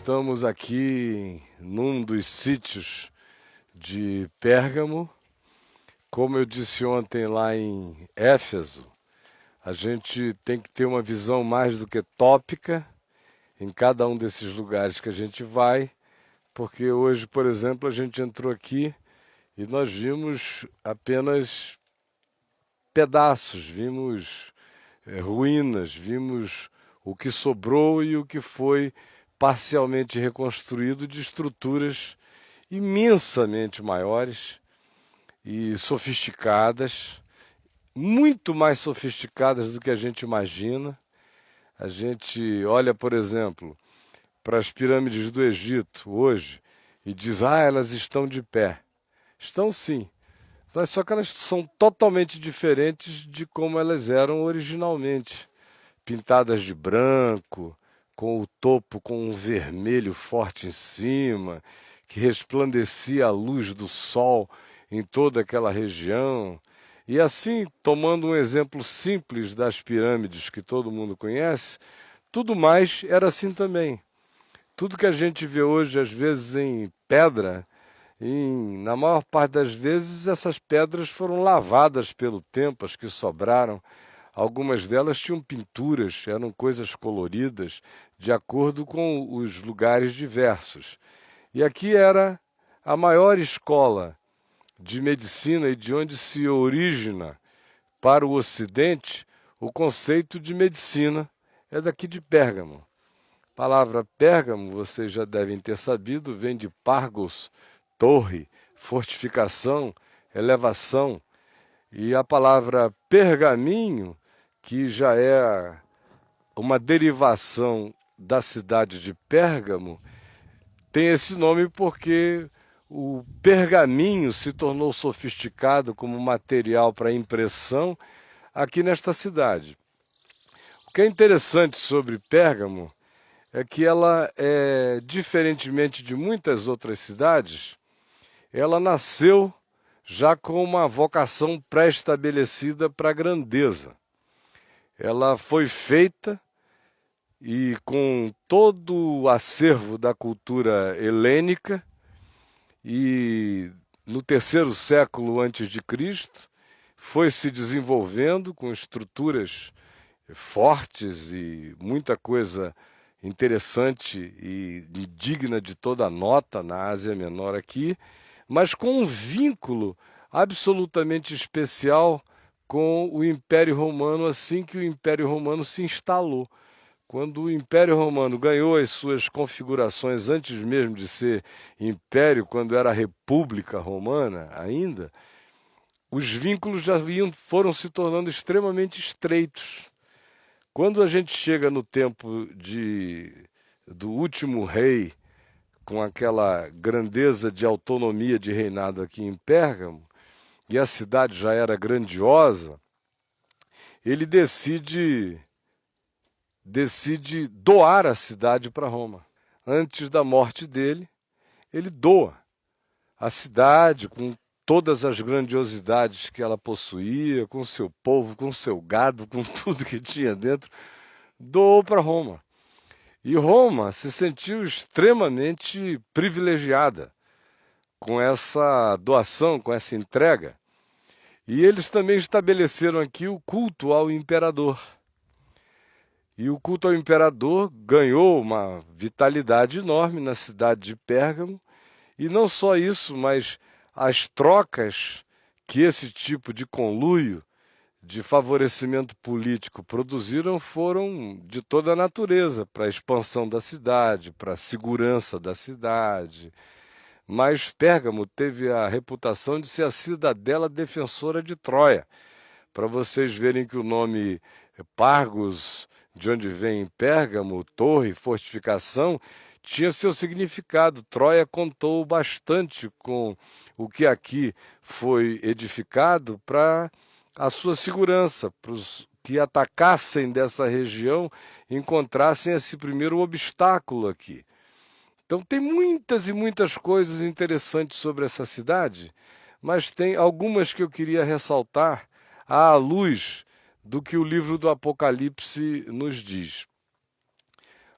Estamos aqui num dos sítios de Pérgamo. Como eu disse ontem lá em Éfeso, a gente tem que ter uma visão mais do que tópica em cada um desses lugares que a gente vai, porque hoje, por exemplo, a gente entrou aqui e nós vimos apenas pedaços, vimos ruínas, vimos o que sobrou e o que foi parcialmente reconstruído de estruturas imensamente maiores e sofisticadas, muito mais sofisticadas do que a gente imagina. A gente olha, por exemplo, para as pirâmides do Egito hoje e diz: ah, elas estão de pé. Estão sim, mas só que elas são totalmente diferentes de como elas eram originalmente. Pintadas de branco, com o topo com um vermelho forte em cima, que resplandecia a luz do sol em toda aquela região. E assim, tomando um exemplo simples das pirâmides que todo mundo conhece, tudo mais era assim também. Tudo que a gente vê hoje, às vezes em pedra, na maior parte das vezes essas pedras foram lavadas pelo tempo, as que sobraram. Algumas delas tinham pinturas, eram coisas coloridas, de acordo com os lugares diversos. E aqui era a maior escola de medicina e de onde se origina para o Ocidente o conceito de medicina é daqui de Pérgamo. A palavra Pérgamo, vocês já devem ter sabido, vem de Pargos, torre, fortificação, elevação. E a palavra pergaminho, que já é uma derivação da cidade de Pérgamo, tem esse nome porque o pergaminho se tornou sofisticado como material para impressão aqui nesta cidade. O que é interessante sobre Pérgamo é que ela, diferentemente de muitas outras cidades, ela nasceu já com uma vocação pré-estabelecida para a grandeza. Ela foi feita e com todo o acervo da cultura helênica e no terceiro século antes de Cristo foi se desenvolvendo com estruturas fortes e muita coisa interessante e digna de toda nota na Ásia Menor aqui, mas com um vínculo absolutamente especial com o Império Romano assim que o Império Romano se instalou. Quando o Império Romano ganhou as suas configurações antes mesmo de ser império, quando era República Romana ainda, os vínculos foram se tornando extremamente estreitos. Quando a gente chega no tempo do último rei, com aquela grandeza de autonomia de reinado aqui em Pérgamo, e a cidade já era grandiosa, ele decide doar a cidade para Roma. Antes da morte dele, ele doa a cidade com todas as grandiosidades que ela possuía, com seu povo, com seu gado, com tudo que tinha dentro, doou para Roma. E Roma se sentiu extremamente privilegiada com essa doação, com essa entrega. E eles também estabeleceram aqui o culto ao imperador. E o culto ao imperador ganhou uma vitalidade enorme na cidade de Pérgamo. E não só isso, mas as trocas que esse tipo de conluio, de favorecimento político produziram foram de toda a natureza, para a expansão da cidade, para a segurança da cidade. Mas Pérgamo teve a reputação de ser a cidadela defensora de Troia. Para vocês verem que o nome Pargos, de onde vem Pérgamo, torre, fortificação, tinha seu significado. Troia contou bastante com o que aqui foi edificado para a sua segurança, para os que atacassem dessa região encontrassem esse primeiro obstáculo aqui. Então tem muitas e muitas coisas interessantes sobre essa cidade, mas tem algumas que eu queria ressaltar à luz do que o livro do Apocalipse nos diz.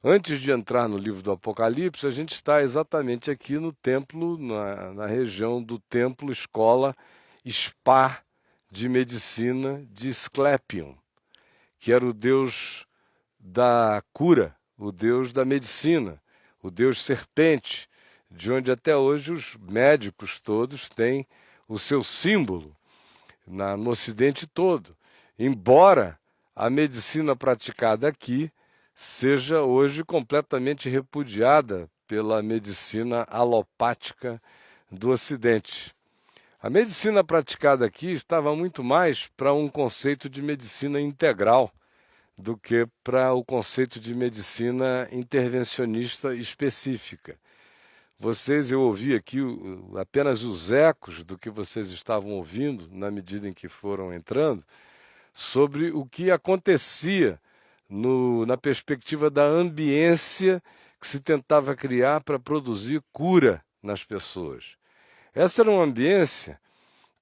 Antes de entrar no livro do Apocalipse, a gente está exatamente aqui no templo, na região do templo, escola, spa de medicina de Asclepion, que era o deus da cura, o deus da medicina, o deus serpente, de onde até hoje os médicos todos têm o seu símbolo no Ocidente todo. Embora a medicina praticada aqui seja hoje completamente repudiada pela medicina alopática do Ocidente. A medicina praticada aqui estava muito mais para um conceito de medicina integral do que para o conceito de medicina intervencionista específica. Eu ouvi aqui apenas os ecos do que vocês estavam ouvindo, na medida em que foram entrando, sobre o que acontecia na perspectiva da ambiência que se tentava criar para produzir cura nas pessoas. Essa era uma ambiência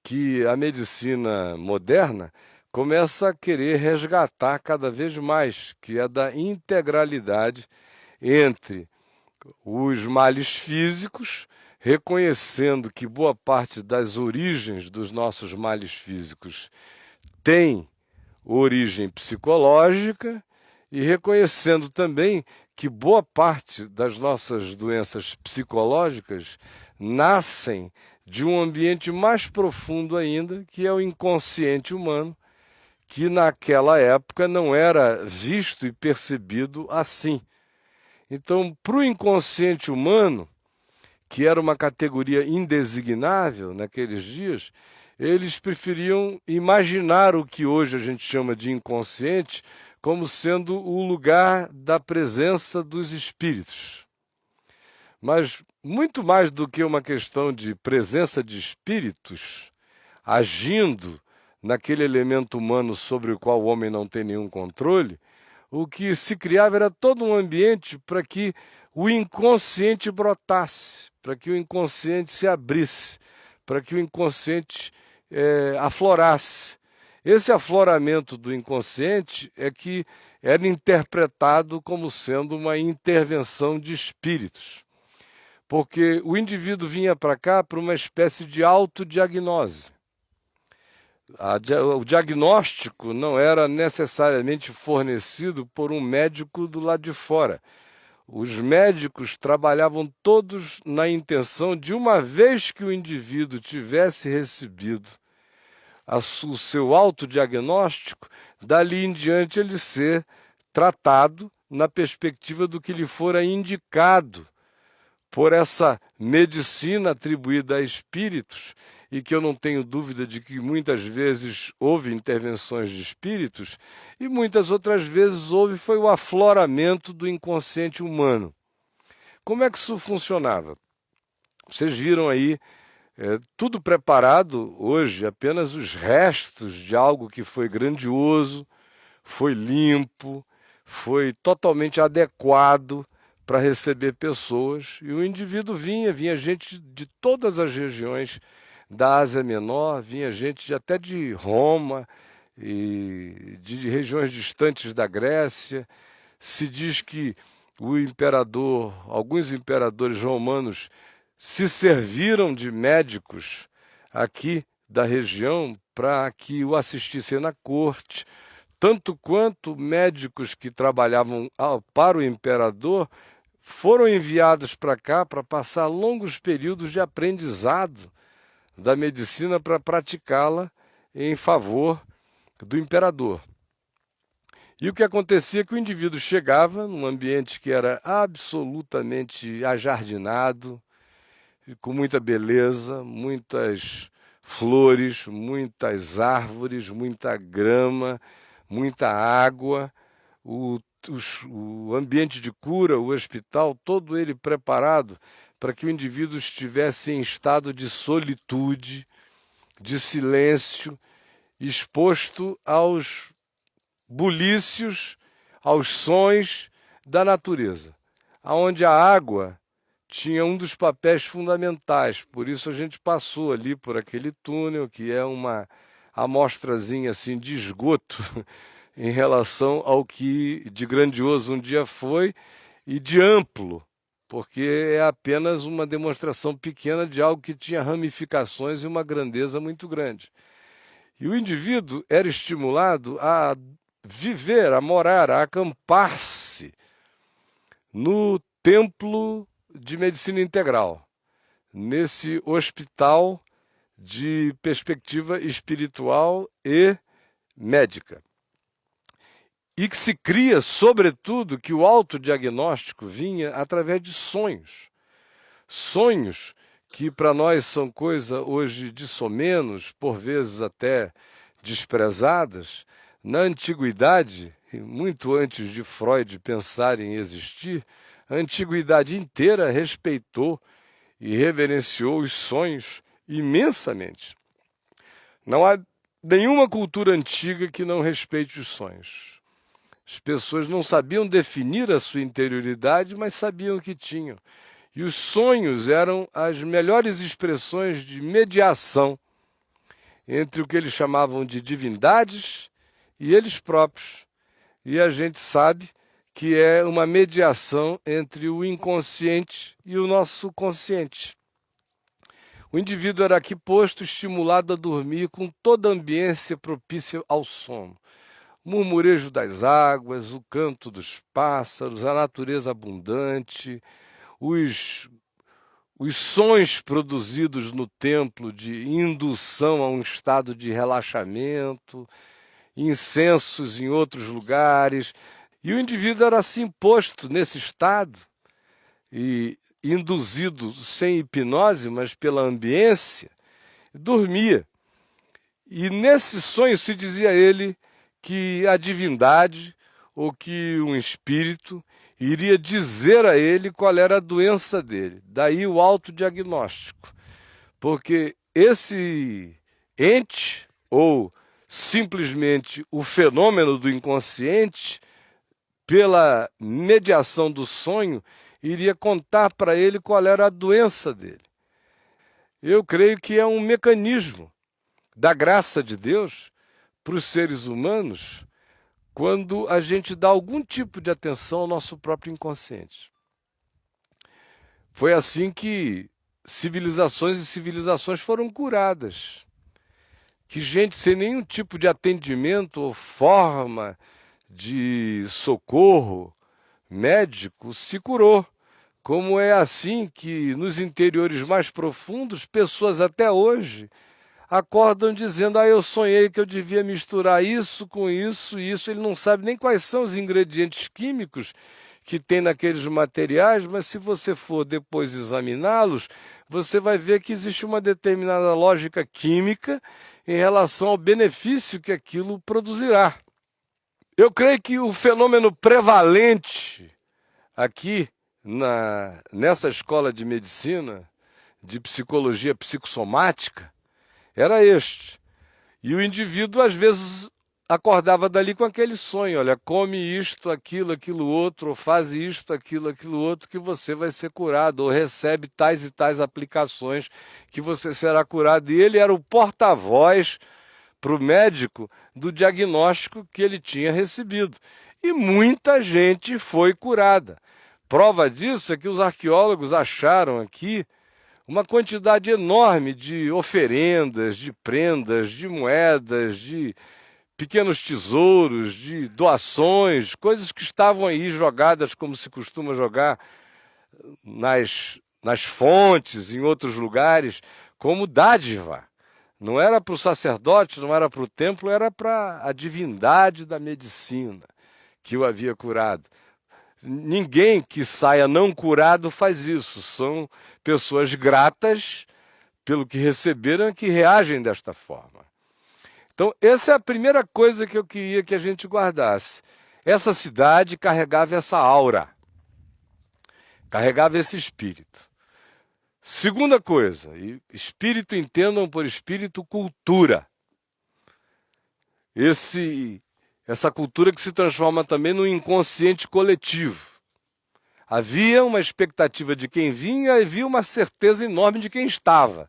que a medicina moderna começa a querer resgatar cada vez mais, que é da integralidade entre os males físicos, reconhecendo que boa parte das origens dos nossos males físicos tem origem psicológica e reconhecendo também que boa parte das nossas doenças psicológicas nascem de um ambiente mais profundo ainda, que é o inconsciente humano, que naquela época não era visto e percebido assim. Então, para o inconsciente humano, que era uma categoria indesignável naqueles dias, eles preferiam imaginar o que hoje a gente chama de inconsciente como sendo o lugar da presença dos espíritos. Mas, muito mais do que uma questão de presença de espíritos agindo naquele elemento humano sobre o qual o homem não tem nenhum controle, o que se criava era todo um ambiente para que o inconsciente brotasse, para que o inconsciente se abrisse, para que o inconsciente aflorasse. Esse afloramento do inconsciente é que era interpretado como sendo uma intervenção de espíritos, porque o indivíduo vinha para cá para uma espécie de autodiagnose. O diagnóstico não era necessariamente fornecido por um médico do lado de fora. Os médicos trabalhavam todos na intenção de, uma vez que o indivíduo tivesse recebido o seu autodiagnóstico, dali em diante ele ser tratado na perspectiva do que lhe fora indicado por essa medicina atribuída a espíritos, e que eu não tenho dúvida de que muitas vezes houve intervenções de espíritos, e muitas outras vezes foi o afloramento do inconsciente humano. Como é que isso funcionava? Vocês viram aí, tudo preparado hoje, apenas os restos de algo que foi grandioso, foi limpo, foi totalmente adequado para receber pessoas, e o indivíduo vinha gente de todas as regiões da Ásia Menor, vinha gente até de Roma e de regiões distantes da Grécia. Se diz que alguns imperadores romanos se serviram de médicos aqui da região para que o assistissem na corte, tanto quanto médicos que trabalhavam para o imperador foram enviados para cá para passar longos períodos de aprendizado da medicina para praticá-la em favor do imperador. E o que acontecia é que o indivíduo chegava num ambiente que era absolutamente ajardinado, com muita beleza, muitas flores, muitas árvores, muita grama, muita água, o ambiente de cura, o hospital, todo ele preparado para que o indivíduo estivesse em estado de solitude, de silêncio, exposto aos bulícios, aos sons da natureza, aonde a água tinha um dos papéis fundamentais. Por isso a gente passou ali por aquele túnel, que é uma amostrazinha assim de esgoto em relação ao que de grandioso um dia foi, e de amplo, porque é apenas uma demonstração pequena de algo que tinha ramificações e uma grandeza muito grande. E o indivíduo era estimulado a viver, a morar, a acampar-se no templo de medicina integral, nesse hospital de perspectiva espiritual e médica. E que se cria, sobretudo, que o autodiagnóstico vinha através de sonhos. Sonhos que para nós são coisa hoje de somenos, por vezes até desprezadas. Na antiguidade, muito antes de Freud pensar em existir, a antiguidade inteira respeitou e reverenciou os sonhos imensamente. Não há nenhuma cultura antiga que não respeite os sonhos. As pessoas não sabiam definir a sua interioridade, mas sabiam que tinham. E os sonhos eram as melhores expressões de mediação entre o que eles chamavam de divindades e eles próprios. E a gente sabe que é uma mediação entre o inconsciente e o nosso consciente. O indivíduo era aqui posto, estimulado a dormir com toda a ambiência propícia ao sono. O murmurejo das águas, o canto dos pássaros, a natureza abundante, os sons produzidos no templo de indução a um estado de relaxamento, incensos em outros lugares. E o indivíduo era assim posto nesse estado e induzido sem hipnose, mas pela ambiência, dormia. E nesse sonho se dizia a ele que a divindade ou que um espírito iria dizer a ele qual era a doença dele. Daí o autodiagnóstico. Porque esse ente, ou simplesmente o fenômeno do inconsciente, pela mediação do sonho, iria contar para ele qual era a doença dele. Eu creio que é um mecanismo da graça de Deus para os seres humanos quando a gente dá algum tipo de atenção ao nosso próprio inconsciente. Foi assim que civilizações e civilizações foram curadas. Que gente sem nenhum tipo de atendimento ou forma de socorro médico se curou. Como é assim que nos interiores mais profundos, pessoas até hoje acordam dizendo: eu sonhei que eu devia misturar isso com isso e isso. Ele não sabe nem quais são os ingredientes químicos que tem naqueles materiais, mas se você for depois examiná-los, você vai ver que existe uma determinada lógica química em relação ao benefício que aquilo produzirá. Eu creio que o fenômeno prevalente aqui nessa escola de medicina, de psicologia psicossomática, era este. E o indivíduo, às vezes, acordava dali com aquele sonho: olha, come isto, aquilo outro, ou faz isto, aquilo outro, que você vai ser curado, ou recebe tais e tais aplicações que você será curado. E ele era o porta-voz para o médico do diagnóstico que ele tinha recebido. E muita gente foi curada. Prova disso é que os arqueólogos acharam aqui uma quantidade enorme de oferendas, de prendas, de moedas, de pequenos tesouros, de doações, coisas que estavam aí jogadas, como se costuma jogar nas fontes, em outros lugares, como dádiva. Não era para o sacerdote, não era para o templo, era para a divindade da medicina que o havia curado. Ninguém que saia não curado faz isso. São pessoas gratas pelo que receberam que reagem desta forma. Então, essa é a primeira coisa que eu queria que a gente guardasse. Essa cidade carregava essa aura, carregava esse espírito. Segunda coisa, espírito, entendam por espírito cultura. Essa cultura que se transforma também no inconsciente coletivo. Havia uma expectativa de quem vinha e havia uma certeza enorme de quem estava,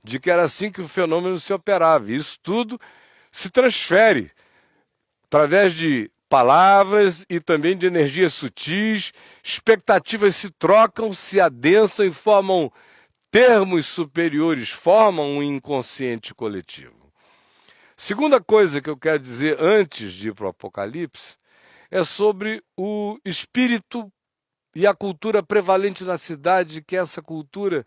de que era assim que o fenômeno se operava. E isso tudo se transfere através de palavras e também de energias sutis, expectativas se trocam, se adensam e formam termos superiores, formam um inconsciente coletivo. Segunda coisa que eu quero dizer antes de ir para o Apocalipse é sobre o espírito e a cultura prevalente na cidade, que é essa cultura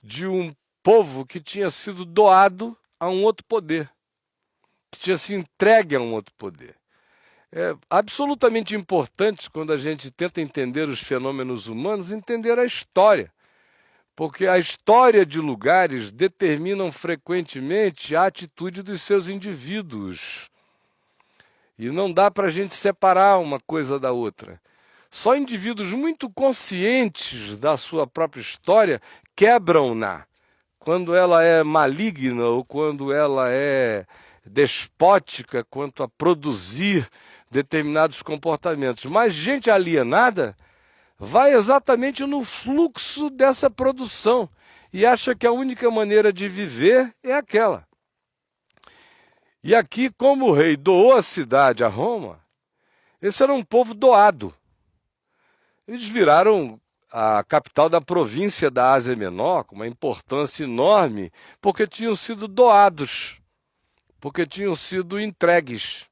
de um povo que tinha sido doado a um outro poder, que tinha se entregue a um outro poder. É absolutamente importante, quando a gente tenta entender os fenômenos humanos, entender a história. Porque a história de lugares determinam frequentemente a atitude dos seus indivíduos. E não dá para a gente separar uma coisa da outra. Só indivíduos muito conscientes da sua própria história quebram-na. Quando ela é maligna ou quando ela é despótica quanto a produzir determinados comportamentos. Mas gente alienada vai exatamente no fluxo dessa produção e acha que a única maneira de viver é aquela. E aqui, como o rei doou a cidade a Roma, esse era um povo doado. Eles viraram a capital da província da Ásia Menor, com uma importância enorme, porque tinham sido doados, porque tinham sido entregues.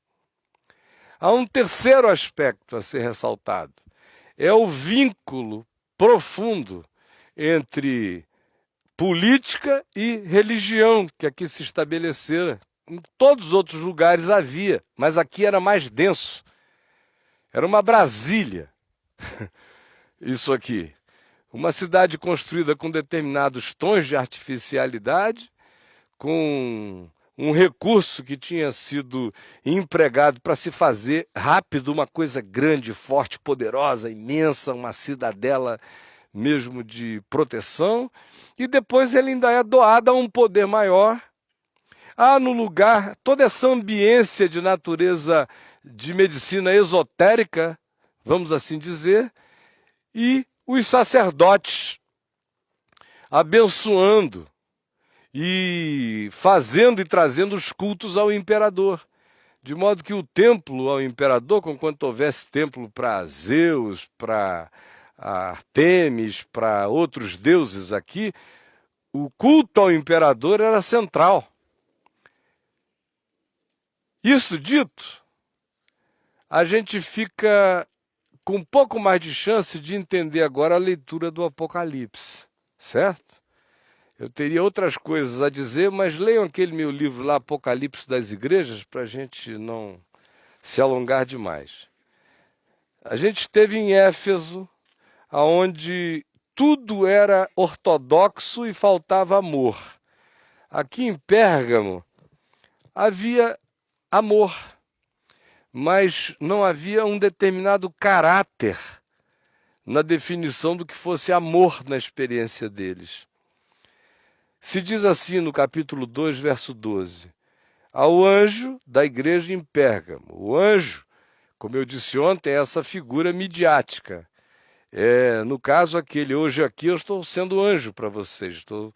Há um terceiro aspecto a ser ressaltado. É o vínculo profundo entre política e religião que aqui se estabelecera. Em todos os outros lugares havia, mas aqui era mais denso. Era uma Brasília, isso aqui. Uma cidade construída com determinados tons de artificialidade, com um recurso que tinha sido empregado para se fazer rápido uma coisa grande, forte, poderosa, imensa, uma cidadela mesmo de proteção, e depois ele ainda é doado a um poder maior. Há no lugar toda essa ambiência de natureza de medicina esotérica, vamos assim dizer, e os sacerdotes abençoando e fazendo e trazendo os cultos ao imperador. De modo que o templo ao imperador, conquanto houvesse templo para Zeus, para Artemis, para outros deuses aqui, o culto ao imperador era central. Isso dito, a gente fica com um pouco mais de chance de entender agora a leitura do Apocalipse, certo? Eu teria outras coisas a dizer, mas leiam aquele meu livro lá, Apocalipse das Igrejas, para a gente não se alongar demais. A gente esteve em Éfeso, onde tudo era ortodoxo e faltava amor. Aqui em Pérgamo havia amor, mas não havia um determinado caráter na definição do que fosse amor na experiência deles. Se diz assim no capítulo 2, verso 12, ao anjo da igreja em Pérgamo. O anjo, como eu disse ontem, é essa figura midiática. No caso aquele, hoje aqui eu estou sendo anjo para vocês, estou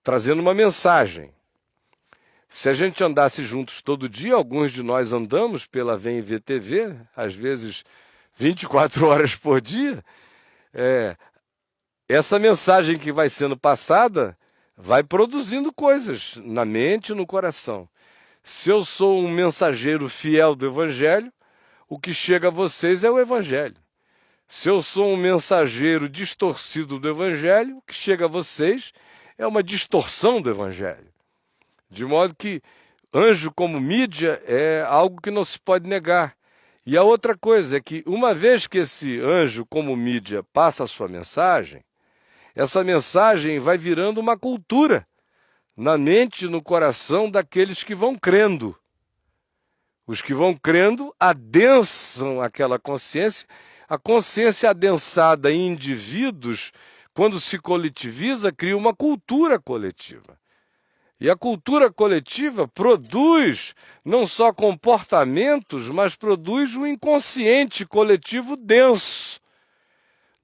trazendo uma mensagem. Se a gente andasse juntos todo dia, alguns de nós andamos pela VMV TV, às vezes 24 horas por dia, essa mensagem que vai sendo passada vai produzindo coisas na mente e no coração. Se eu sou um mensageiro fiel do Evangelho, o que chega a vocês é o Evangelho. Se eu sou um mensageiro distorcido do Evangelho, o que chega a vocês é uma distorção do Evangelho. De modo que anjo como mídia é algo que não se pode negar. E a outra coisa é que, uma vez que esse anjo como mídia passa a sua mensagem, essa mensagem vai virando uma cultura na mente e no coração daqueles que vão crendo. Os que vão crendo adensam aquela consciência. A consciência adensada em indivíduos, quando se coletiviza, cria uma cultura coletiva. E a cultura coletiva produz não só comportamentos, mas produz um inconsciente coletivo denso,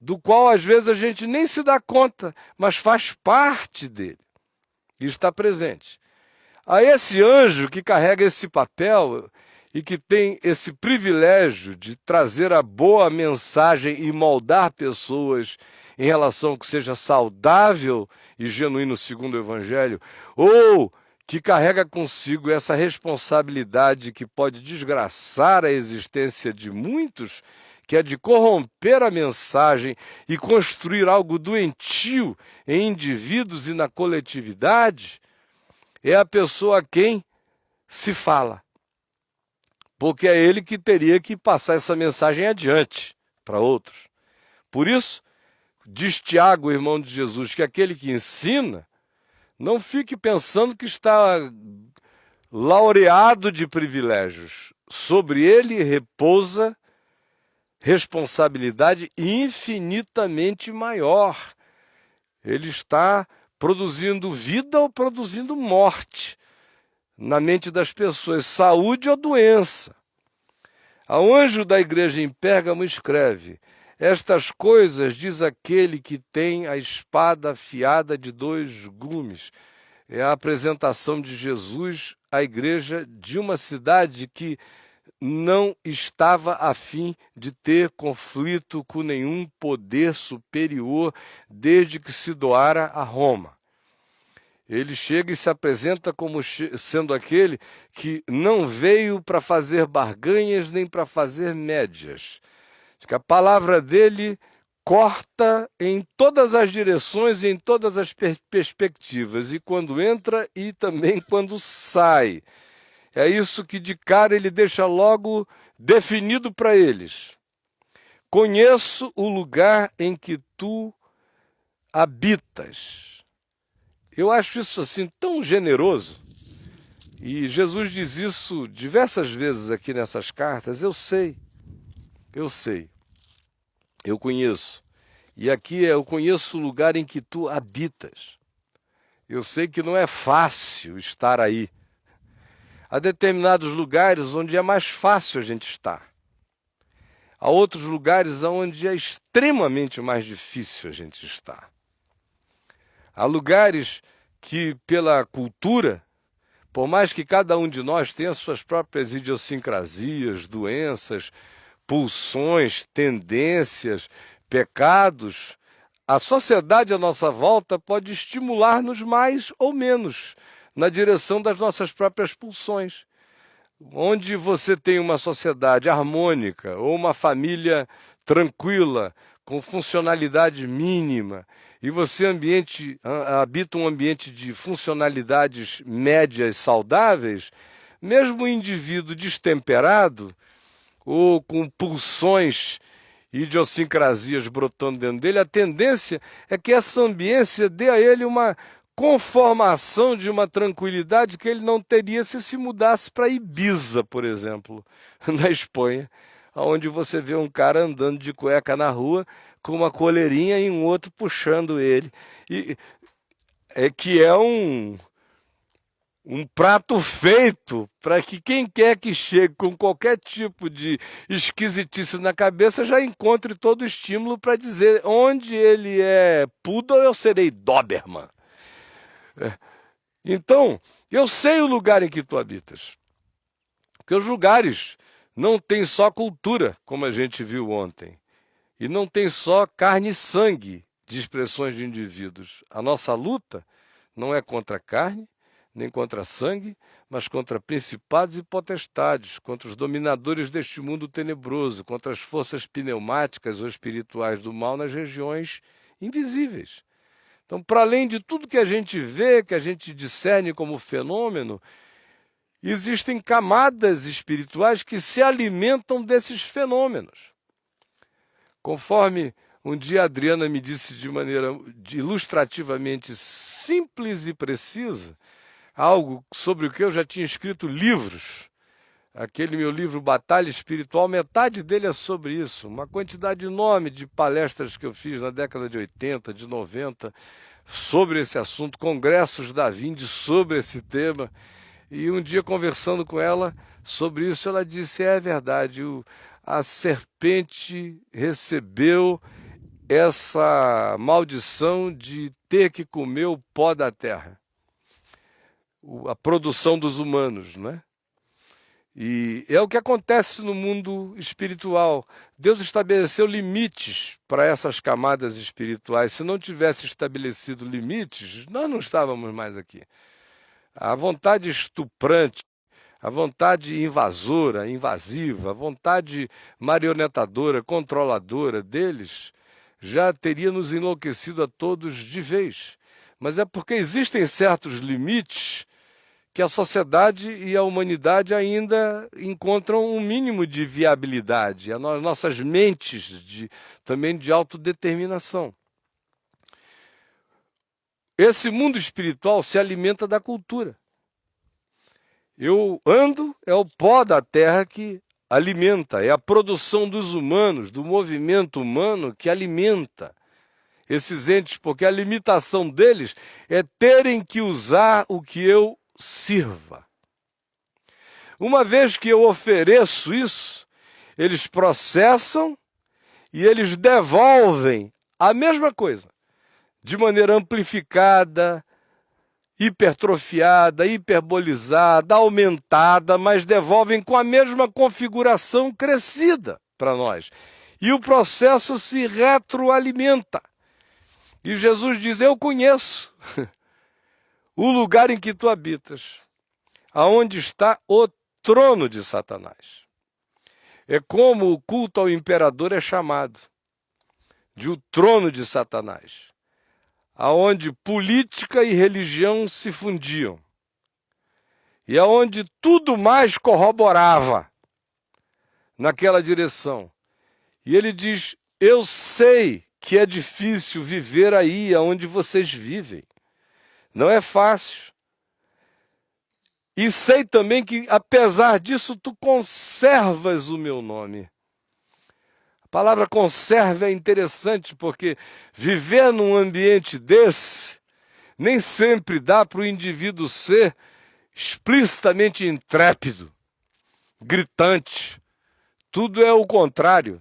do qual às vezes a gente nem se dá conta, mas faz parte dele e está presente. A esse anjo que carrega esse papel, e que tem esse privilégio de trazer a boa mensagem e moldar pessoas em relação ao que seja saudável e genuíno segundo o Evangelho, ou que carrega consigo essa responsabilidade que pode desgraçar a existência de muitos, que é de corromper a mensagem e construir algo doentio em indivíduos e na coletividade, é a pessoa a quem se fala. Porque é ele que teria que passar essa mensagem adiante para outros. Por isso, diz Tiago, irmão de Jesus, que aquele que ensina, não fique pensando que está laureado de privilégios. Sobre ele repousa responsabilidade infinitamente maior. Ele está produzindo vida ou produzindo morte na mente das pessoas, saúde ou doença. Ao anjo da igreja em Pérgamo escreve: estas coisas diz aquele que tem a espada afiada de 2 gumes. É a apresentação de Jesus à igreja de uma cidade que não estava a fim de ter conflito com nenhum poder superior desde que se doara a Roma. Ele chega e se apresenta como sendo aquele que não veio para fazer barganhas nem para fazer médias. Que a palavra dele corta em todas as direções e em todas as perspectivas, e quando entra e também quando sai. É isso que de cara ele deixa logo definido para eles. Conheço o lugar em que tu habitas. Eu acho isso assim tão generoso. E Jesus diz isso diversas vezes aqui nessas cartas. Eu sei, eu conheço. E aqui eu conheço o lugar em que tu habitas. Eu sei que não é fácil estar aí. Há determinados lugares onde é mais fácil a gente estar. Há outros lugares onde é extremamente mais difícil a gente estar. Há lugares que, pela cultura, por mais que cada um de nós tenha suas próprias idiosincrasias, doenças, pulsões, tendências, pecados, a sociedade à nossa volta pode estimular-nos mais ou menos na direção das nossas próprias pulsões. Onde você tem uma sociedade harmônica ou uma família tranquila, com funcionalidade mínima, e você habita um ambiente de funcionalidades médias saudáveis, mesmo o indivíduo destemperado ou com pulsões e idiosincrasias brotando dentro dele, a tendência é que essa ambiência dê a ele uma conformação de uma tranquilidade que ele não teria se mudasse para Ibiza, por exemplo, na Espanha, onde você vê um cara andando de cueca na rua com uma coleirinha e um outro puxando ele. E que é um prato feito para que quem quer que chegue com qualquer tipo de esquisitice na cabeça já encontre todo o estímulo para dizer: onde ele é poodle, eu serei Doberman. Então, eu sei o lugar em que tu habitas. Porque os lugares não têm só cultura, como a gente viu ontem. E não tem só carne e sangue de expressões de indivíduos. A nossa luta não é contra a carne, nem contra sangue, mas contra principados e potestades, contra os dominadores deste mundo tenebroso, contra as forças pneumáticas ou espirituais do mal nas regiões invisíveis. Então, para além de tudo que a gente vê, que a gente discerne como fenômeno, existem camadas espirituais que se alimentam desses fenômenos. Conforme um dia a Adriana me disse de maneira ilustrativamente simples e precisa, algo sobre o que eu já tinha escrito livros. Aquele meu livro Batalha Espiritual, metade dele é sobre isso. Uma quantidade enorme de palestras que eu fiz na década de 80, de 90, sobre esse assunto, congressos da Vinde sobre esse tema. E um dia, conversando com ela sobre isso, ela disse: é verdade, a serpente recebeu essa maldição de ter que comer o pó da terra, a produção dos humanos, não é? E é o que acontece no mundo espiritual. Deus estabeleceu limites para essas camadas espirituais. Se não tivesse estabelecido limites, nós não estávamos mais aqui. A vontade estuprante, a vontade invasora, invasiva, a vontade marionetadora, controladora deles, já teria nos enlouquecido a todos de vez. Mas é porque existem certos limites que a sociedade e a humanidade ainda encontram um mínimo de viabilidade, as nossas mentes também de autodeterminação. Esse mundo espiritual se alimenta da cultura. Eu ando, é o pó da terra que alimenta, é a produção dos humanos, do movimento humano que alimenta esses entes, porque a limitação deles é terem que usar o que eu sirva. Uma vez que eu ofereço isso, eles processam e eles devolvem a mesma coisa, de maneira amplificada, hipertrofiada, hiperbolizada, aumentada, mas devolvem com a mesma configuração crescida para nós. E o processo se retroalimenta. E Jesus diz: eu conheço o lugar em que tu habitas, aonde está o trono de Satanás. É como o culto ao imperador é chamado, de o trono de Satanás, aonde política e religião se fundiam, e aonde tudo mais corroborava naquela direção. E ele diz: eu sei que é difícil viver aí aonde vocês vivem. Não é fácil. E sei também que, apesar disso, tu conservas o meu nome. A palavra conserva é interessante, porque viver num ambiente desse nem sempre dá para o indivíduo ser explicitamente intrépido, gritante. Tudo é o contrário.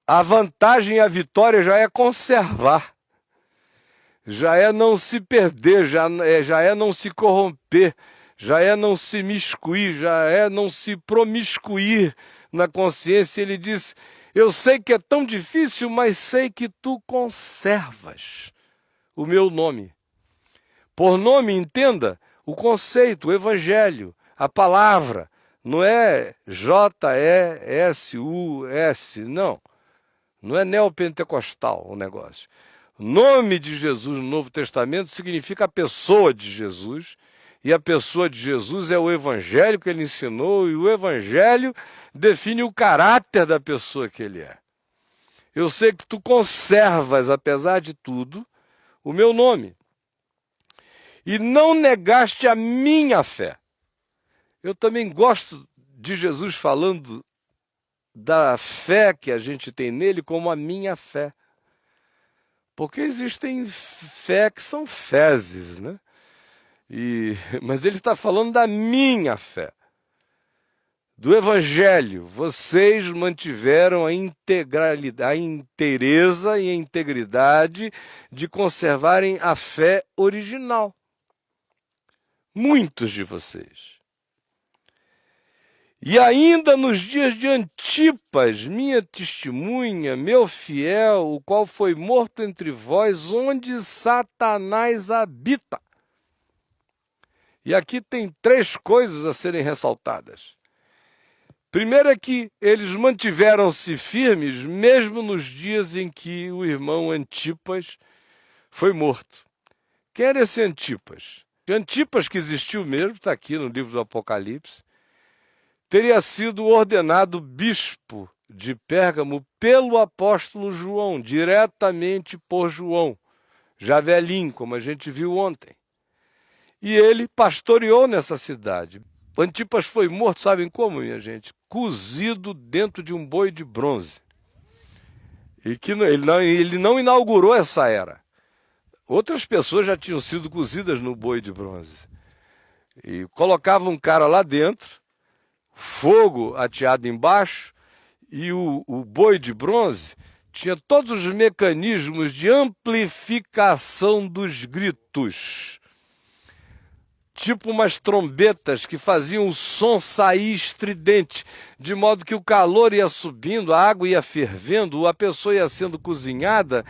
A vantagem e a vitória já é conservar. Já é não se perder, já é não se corromper, já é não se miscuir, já é não se promiscuir na consciência. Ele diz: eu sei que é tão difícil, mas sei que tu conservas o meu nome. Por nome, entenda o conceito, o evangelho, a palavra. Não é J-E-S-U-S, não. Não é neopentecostal o negócio. O nome de Jesus no Novo Testamento significa a pessoa de Jesus, e a pessoa de Jesus é o evangelho que ele ensinou, e o evangelho define o caráter da pessoa que ele é. Eu sei que tu conservas, apesar de tudo, o meu nome, e não negaste a minha fé. Eu também gosto de Jesus falando da fé que a gente tem nele como a minha fé. Porque existem fé que são fezes, né? Mas ele está falando da minha fé, do evangelho. Vocês mantiveram a integralidade, a inteireza e a integridade de conservarem a fé original. Muitos de vocês. E ainda nos dias de Antipas, minha testemunha, meu fiel, o qual foi morto entre vós, onde Satanás habita. E aqui tem 3 coisas a serem ressaltadas. Primeiro é que eles mantiveram-se firmes, mesmo nos dias em que o irmão Antipas foi morto. Quem era esse Antipas? Antipas, que existiu mesmo, está aqui no livro do Apocalipse, teria sido ordenado bispo de Pérgamo pelo apóstolo João, diretamente por João, já velhinho, como a gente viu ontem. E ele pastoreou nessa cidade. Antipas foi morto, sabem como, minha gente? Cozido dentro de um boi de bronze. E que ele não inaugurou essa era. Outras pessoas já tinham sido cozidas no boi de bronze. E colocavam um cara lá dentro, fogo ateado embaixo, e o boi de bronze tinha todos os mecanismos de amplificação dos gritos. tipo umas trombetas que faziam o som sair estridente, de modo que o calor ia subindo, a água ia fervendo, a pessoa ia sendo cozinhada,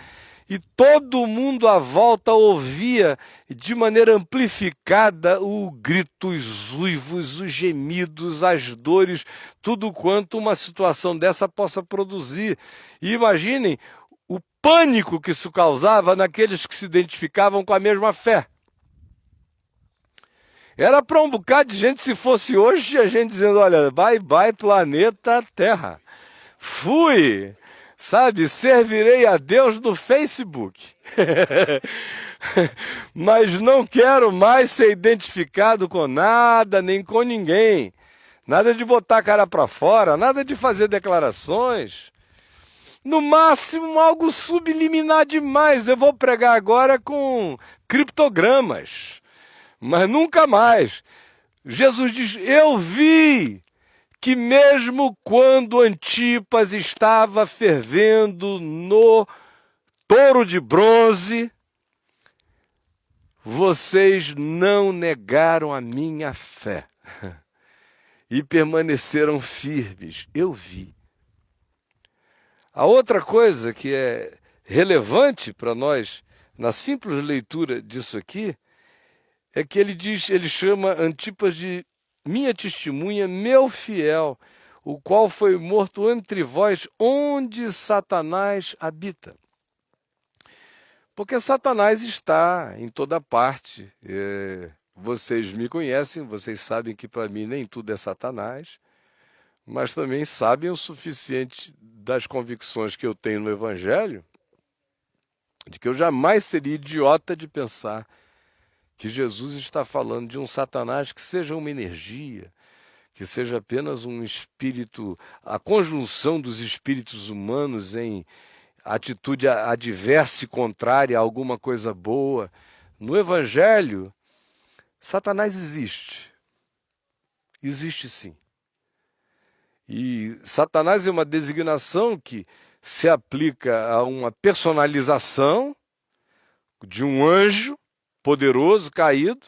e todo mundo à volta ouvia de maneira amplificada o grito, os uivos, os gemidos, as dores, tudo quanto uma situação dessa possa produzir. E imaginem o pânico que isso causava naqueles que se identificavam com a mesma fé. Era para um bocado de gente, se fosse hoje, a gente dizendo, olha, bye bye planeta Terra. Fui, sabe, servirei a Deus no Facebook. Mas não quero mais ser identificado com nada, nem com ninguém. Nada de botar a cara para fora, nada de fazer declarações. No máximo, algo subliminar demais. Eu vou pregar agora com criptogramas. Mas nunca mais. Jesus diz, eu vi que mesmo quando Antipas estava fervendo no touro de bronze, vocês não negaram a minha fé e permaneceram firmes. Eu vi. A outra coisa que é relevante para nós, na simples leitura disso aqui, é que ele chama Antipas de minha testemunha, meu fiel, o qual foi morto entre vós, onde Satanás habita. Porque Satanás está em toda parte. Vocês me conhecem, vocês sabem que para mim nem tudo é Satanás, mas também sabem o suficiente das convicções que eu tenho no Evangelho, de que eu jamais seria idiota de pensar que Jesus está falando de um Satanás que seja uma energia, que seja apenas um espírito, a conjunção dos espíritos humanos em atitude adversa e contrária a alguma coisa boa. No Evangelho, Satanás existe. Existe sim. E Satanás é uma designação que se aplica a uma personalização de um anjo poderoso, caído,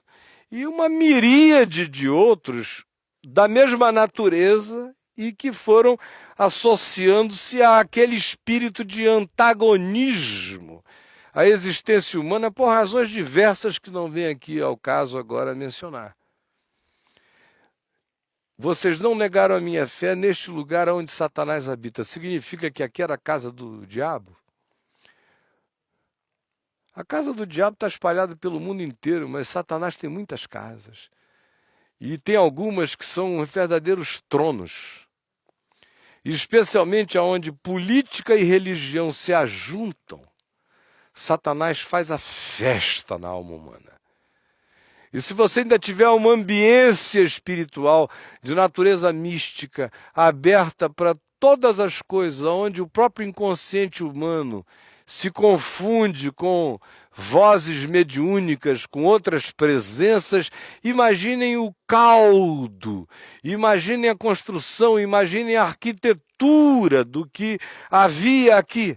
e uma miríade de outros da mesma natureza e que foram associando-se àquele espírito de antagonismo à existência humana por razões diversas que não vem aqui ao caso agora mencionar. Vocês não negaram a minha fé neste lugar onde Satanás habita. Significa que aqui era a casa do diabo? A casa do diabo está espalhada pelo mundo inteiro, mas Satanás tem muitas casas. E tem algumas que são verdadeiros tronos. Especialmente onde política e religião se ajuntam, Satanás faz a festa na alma humana. E se você ainda tiver uma ambiência espiritual de natureza mística, aberta para todas as coisas, onde o próprio inconsciente humano se confunde com vozes mediúnicas, com outras presenças, imaginem o caldo, imaginem a construção, imaginem a arquitetura do que havia aqui.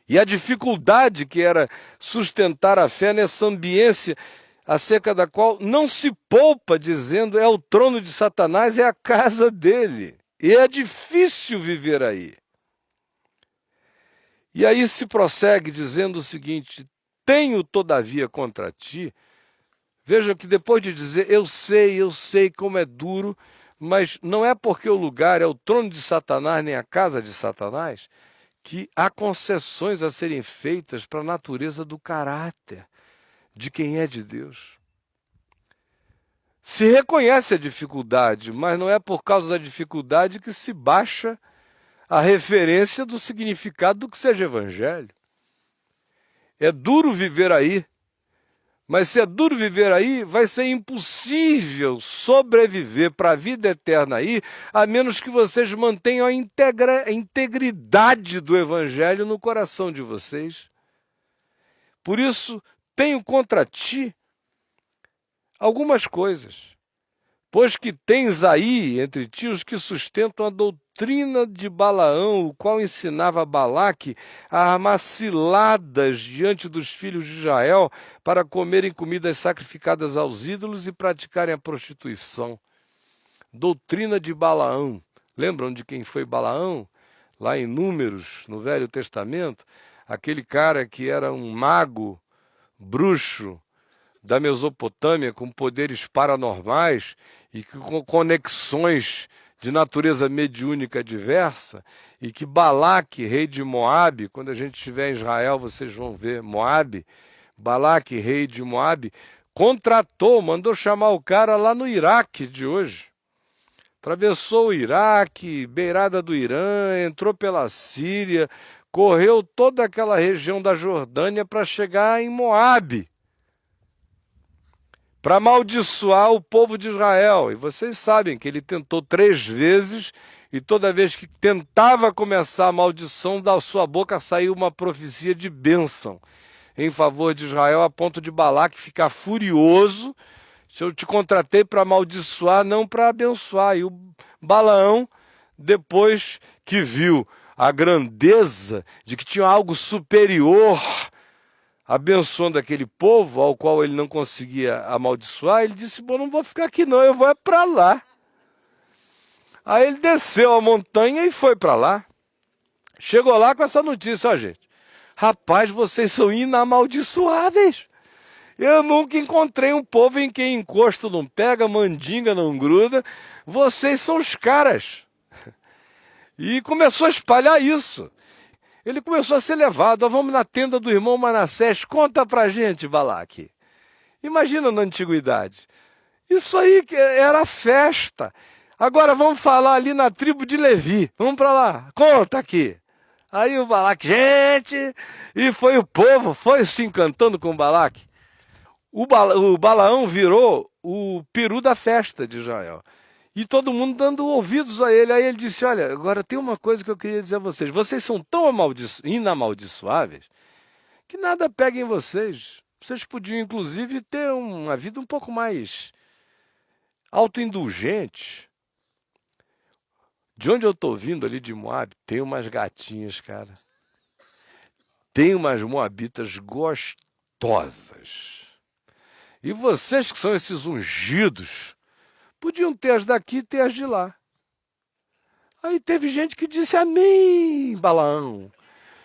E a dificuldade que era sustentar a fé nessa ambiência acerca da qual não se poupa dizendo é o trono de Satanás, é a casa dele. E é difícil viver aí. E aí se prossegue dizendo o seguinte, tenho todavia contra ti, veja que depois de dizer eu sei como é duro, mas não é porque o lugar é o trono de Satanás nem a casa de Satanás, que há concessões a serem feitas para a natureza do caráter de quem é de Deus. Se reconhece a dificuldade, mas não é por causa da dificuldade que se baixa a referência do significado do que seja evangelho. É duro viver aí, mas se é duro viver aí, vai ser impossível sobreviver para a vida eterna aí, a menos que vocês mantenham a integridade do evangelho no coração de vocês. Por isso, tenho contra ti algumas coisas. Pois que tens aí entre ti os que sustentam a doutrina de Balaão, o qual ensinava a Balaque a armar ciladas diante dos filhos de Israel para comerem comidas sacrificadas aos ídolos e praticarem a prostituição. Doutrina de Balaão. Lembram de quem foi Balaão? Lá em Números, no Velho Testamento, aquele cara que era um mago, bruxo, da Mesopotâmia, com poderes paranormais e com conexões de natureza mediúnica diversa, e que Balaque, rei de Moabe, quando a gente estiver em Israel, vocês vão ver Moabe, Balaque, rei de Moabe, contratou, mandou chamar o cara lá no Iraque de hoje. Atravessou o Iraque, beirada do Irã, entrou pela Síria, correu toda aquela região da Jordânia para chegar em Moabe, para amaldiçoar o povo de Israel. E vocês sabem que ele tentou 3 vezes, e toda vez que tentava começar a maldição, da sua boca saiu uma profecia de bênção em favor de Israel, a ponto de Balaque ficar furioso. Se eu te contratei para amaldiçoar, não para abençoar. E o Balaão, depois que viu a grandeza de que tinha algo superior abençoando aquele povo ao qual ele não conseguia amaldiçoar, ele disse: bom, não vou ficar aqui não, eu vou para lá. Aí ele desceu a montanha e foi para lá. Chegou lá com essa notícia: ó, gente, rapaz, vocês são inamaldiçoáveis. Eu nunca encontrei um povo em quem encosto não pega, mandinga não gruda. Vocês são os caras. E começou a espalhar isso. Ele começou a ser levado. Ó, vamos na tenda do irmão Manassés. Conta pra gente, Balaque. Imagina na antiguidade. Isso aí era festa. Agora vamos falar ali na tribo de Levi. Vamos para lá. Conta aqui. Aí o Balaque, gente, e foi o povo, foi se encantando com o Balaque. O Balaão virou o peru da festa de Israel. E todo mundo dando ouvidos a ele. Aí ele disse: olha, agora tem uma coisa que eu queria dizer a vocês. Vocês são tão inamaldiçoáveis que nada pega em vocês. Vocês podiam, inclusive, ter uma vida um pouco mais autoindulgente. De onde eu estou vindo ali de Moab, tem umas gatinhas, cara. Tem umas moabitas gostosas. E vocês que são esses ungidos, podiam ter as daqui e ter as de lá. Aí teve gente que disse amém, Balaão.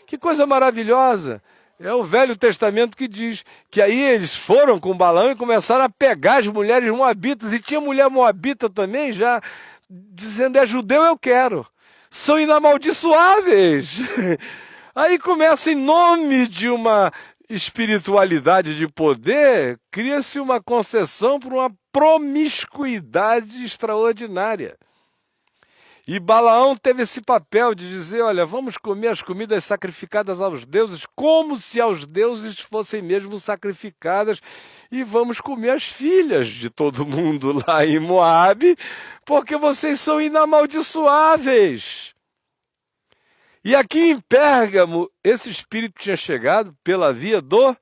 Que coisa maravilhosa. É o Velho Testamento que diz que aí eles foram com Balaão e começaram a pegar as mulheres moabitas. E tinha mulher moabita também já dizendo: é judeu, eu quero. São inamaldiçoáveis. Aí começa, em nome de uma espiritualidade de poder, cria-se uma concessão por uma promiscuidade extraordinária. E Balaão teve esse papel de dizer: olha, vamos comer as comidas sacrificadas aos deuses, como se aos deuses fossem mesmo sacrificadas, e vamos comer as filhas de todo mundo lá em Moabe, porque vocês são inamaldiçoáveis. E aqui em Pérgamo, esse espírito tinha chegado pela via do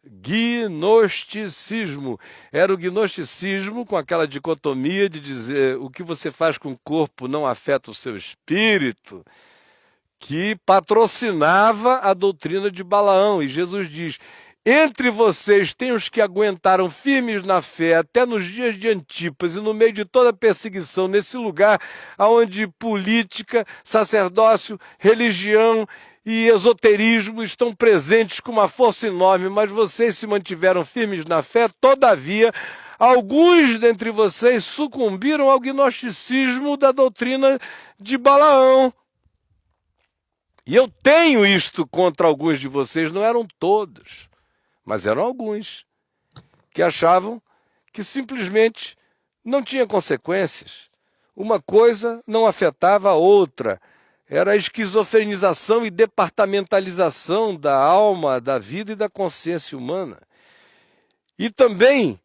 gnosticismo. Era o gnosticismo, com aquela dicotomia de dizer o que você faz com o corpo não afeta o seu espírito, que patrocinava a doutrina de Balaão. E Jesus diz: entre vocês tem os que aguentaram firmes na fé até nos dias de Antipas e no meio de toda a perseguição, nesse lugar onde política, sacerdócio, religião e esoterismo estão presentes com uma força enorme, mas vocês se mantiveram firmes na fé. Todavia, alguns dentre vocês sucumbiram ao gnosticismo da doutrina de Balaão. E eu tenho isto contra alguns de vocês, não eram todos, mas eram alguns, que achavam que simplesmente não tinha consequências. Uma coisa não afetava a outra. Era a esquizofrenização e departamentalização da alma, da vida e da consciência humana. E também,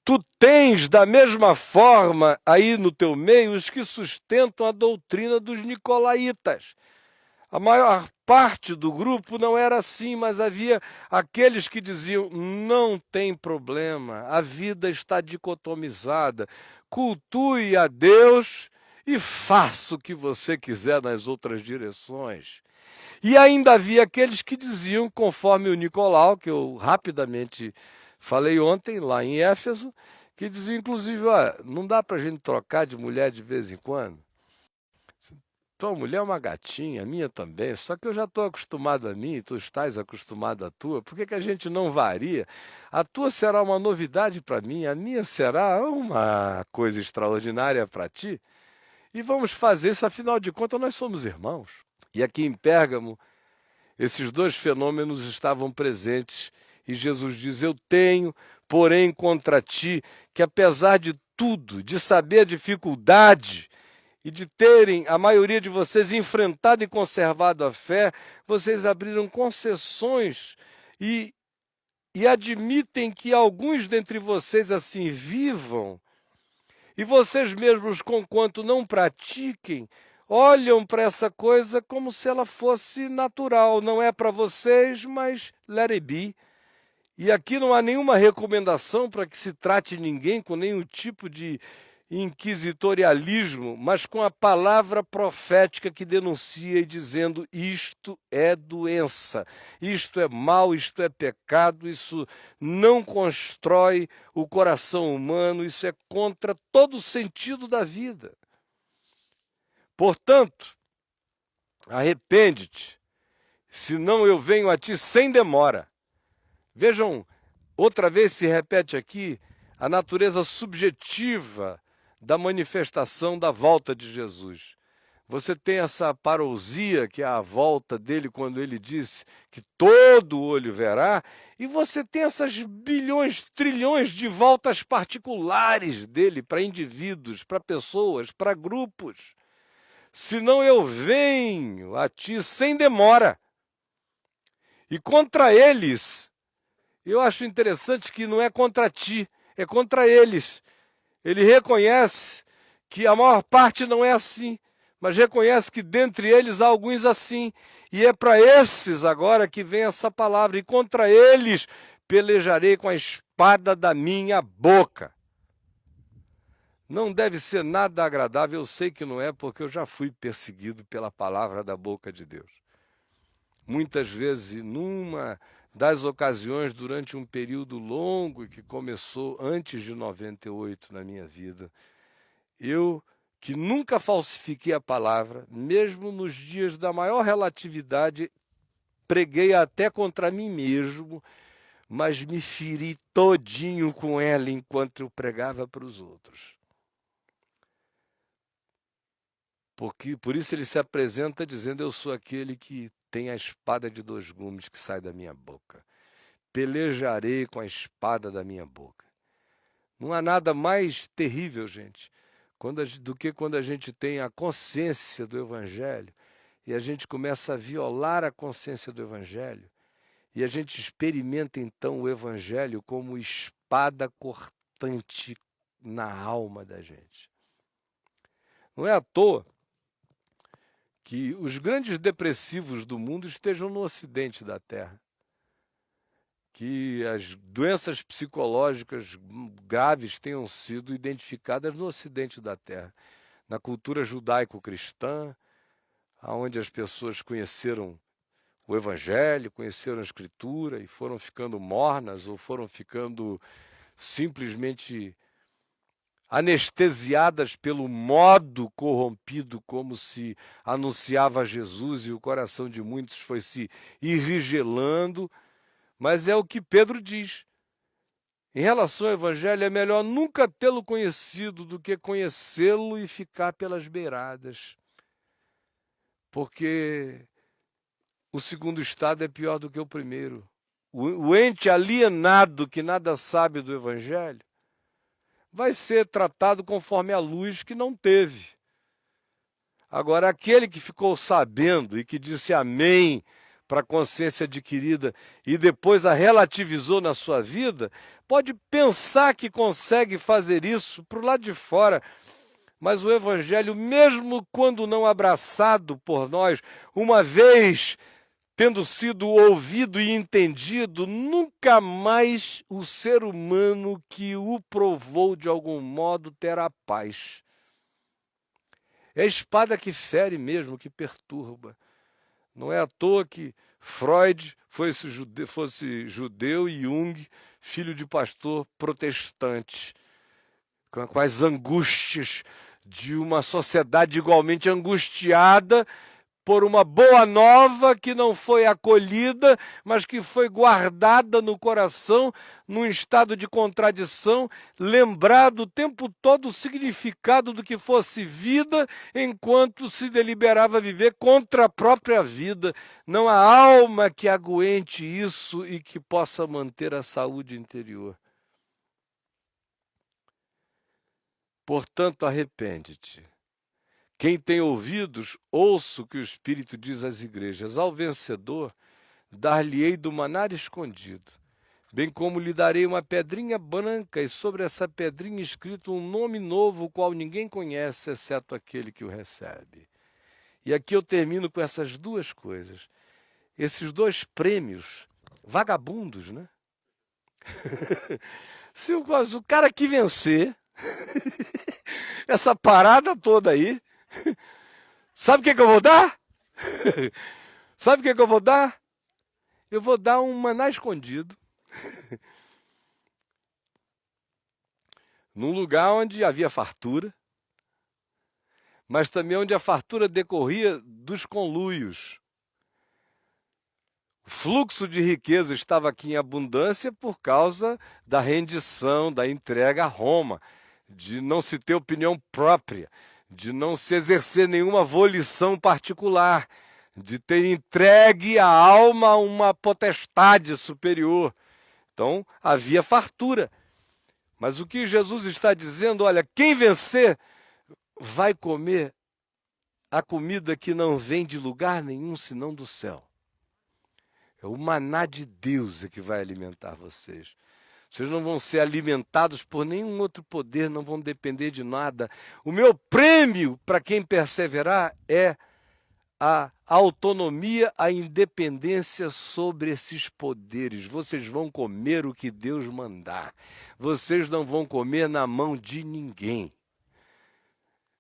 tu tens da mesma forma aí no teu meio os que sustentam a doutrina dos nicolaítas. A maior parte do grupo não era assim, mas havia aqueles que diziam: não tem problema, a vida está dicotomizada, cultue a Deus e faça o que você quiser nas outras direções. E ainda havia aqueles que diziam, conforme o Nicolau, que eu rapidamente falei ontem, lá em Éfeso, que dizia, inclusive, não dá para a gente trocar de mulher de vez em quando? Tua mulher é uma gatinha, a minha também, só que eu já estou acostumado a mim, tu estás acostumado à tua, por que que a gente não varia? A tua será uma novidade para mim, a minha será uma coisa extraordinária para ti, e vamos fazer isso, afinal de contas, nós somos irmãos. E aqui em Pérgamo, esses dois fenômenos estavam presentes, e Jesus diz: eu tenho, porém, contra ti, que apesar de tudo, de saber a dificuldade, e de terem a maioria de vocês enfrentado e conservado a fé, vocês abriram concessões e admitem que alguns dentre vocês assim vivam, e vocês mesmos, conquanto não pratiquem, olham para essa coisa como se ela fosse natural. Não é para vocês, mas let it be. E aqui não há nenhuma recomendação para que se trate ninguém com nenhum tipo de inquisitorialismo, mas com a palavra profética que denuncia e dizendo: isto é doença, isto é mal, isto é pecado, isso não constrói o coração humano, isso é contra todo o sentido da vida. Portanto, arrepende-te, senão eu venho a ti sem demora. Vejam, outra vez se repete aqui a natureza subjetiva da manifestação da volta de Jesus. Você tem essa parousia, que é a volta dele quando ele disse que todo olho verá, e você tem essas bilhões, trilhões de voltas particulares dele para indivíduos, para pessoas, para grupos. Senão eu venho a ti sem demora. E contra eles, eu acho interessante que não é contra ti, é contra eles. Ele reconhece que a maior parte não é assim, mas reconhece que dentre eles há alguns assim. E é para esses agora que vem essa palavra. E contra eles pelejarei com a espada da minha boca. Não deve ser nada agradável, eu sei que não é, porque eu já fui perseguido pela palavra da boca de Deus. Muitas vezes, numa das ocasiões, durante um período longo que começou antes de 98 na minha vida, eu, que nunca falsifiquei a palavra, mesmo nos dias da maior relatividade, preguei até contra mim mesmo, mas me feri todinho com ela enquanto eu pregava para os outros. Porque, por isso ele se apresenta dizendo: eu sou aquele que tem a espada de dois gumes que sai da minha boca. Pelejarei com a espada da minha boca. Não há nada mais terrível, gente, do que quando a gente tem a consciência do Evangelho e a gente começa a violar a consciência do Evangelho e a gente experimenta então o Evangelho como espada cortante na alma da gente. Não é à toa que os grandes depressivos do mundo estejam no ocidente da Terra, que as doenças psicológicas graves tenham sido identificadas no ocidente da Terra, na cultura judaico-cristã, onde as pessoas conheceram o Evangelho, conheceram a Escritura e foram ficando mornas ou foram ficando simplesmente anestesiadas pelo modo corrompido como se anunciava Jesus, e o coração de muitos foi se irrigelando. Mas é o que Pedro diz. Em relação ao Evangelho, é melhor nunca tê-lo conhecido do que conhecê-lo e ficar pelas beiradas. Porque o segundo estado é pior do que o primeiro. O ente alienado que nada sabe do Evangelho vai ser tratado conforme a luz que não teve. Agora, aquele que ficou sabendo e que disse amém para a consciência adquirida e depois a relativizou na sua vida, pode pensar que consegue fazer isso para o lado de fora, Mas o Evangelho, mesmo quando não abraçado por nós, uma vez tendo sido ouvido e entendido, nunca mais o ser humano que o provou de algum modo terá paz. É a espada que fere mesmo, que perturba. Não é à toa que Freud fosse judeu e Jung, filho de pastor protestante, com as angústias de uma sociedade igualmente angustiada por uma boa nova que não foi acolhida, mas que foi guardada no coração, num estado de contradição, lembrado o tempo todo o significado do que fosse vida, enquanto se deliberava viver contra a própria vida. Não há alma que aguente isso e que possa manter a saúde interior. Portanto, arrepende-te. Quem tem ouvidos, ouça o que o Espírito diz às igrejas. Ao vencedor, dar-lhe-ei do maná escondido, bem como lhe darei uma pedrinha branca, e sobre essa pedrinha escrito um nome novo, o qual ninguém conhece, exceto aquele que o recebe. E aqui eu termino com essas duas coisas. Esses dois prêmios vagabundos, né? Se o cara que vencer essa parada toda aí, sabe o que eu vou dar? Sabe o que eu vou dar? Eu vou dar um maná escondido. Num lugar onde havia fartura, mas também onde a fartura decorria dos conluios. O fluxo de riqueza estava aqui em abundância por causa da rendição, da entrega a Roma, de não se ter opinião própria, de não se exercer nenhuma volição particular, de ter entregue a alma a uma potestade superior. Então, havia fartura. Mas o que Jesus está dizendo, olha, quem vencer vai comer a comida que não vem de lugar nenhum senão do céu. É o maná de Deus que vai alimentar vocês. Vocês não vão ser alimentados por nenhum outro poder, não vão depender de nada. O meu prêmio para quem perseverar é a autonomia, a independência sobre esses poderes. Vocês vão comer o que Deus mandar. Vocês não vão comer na mão de ninguém.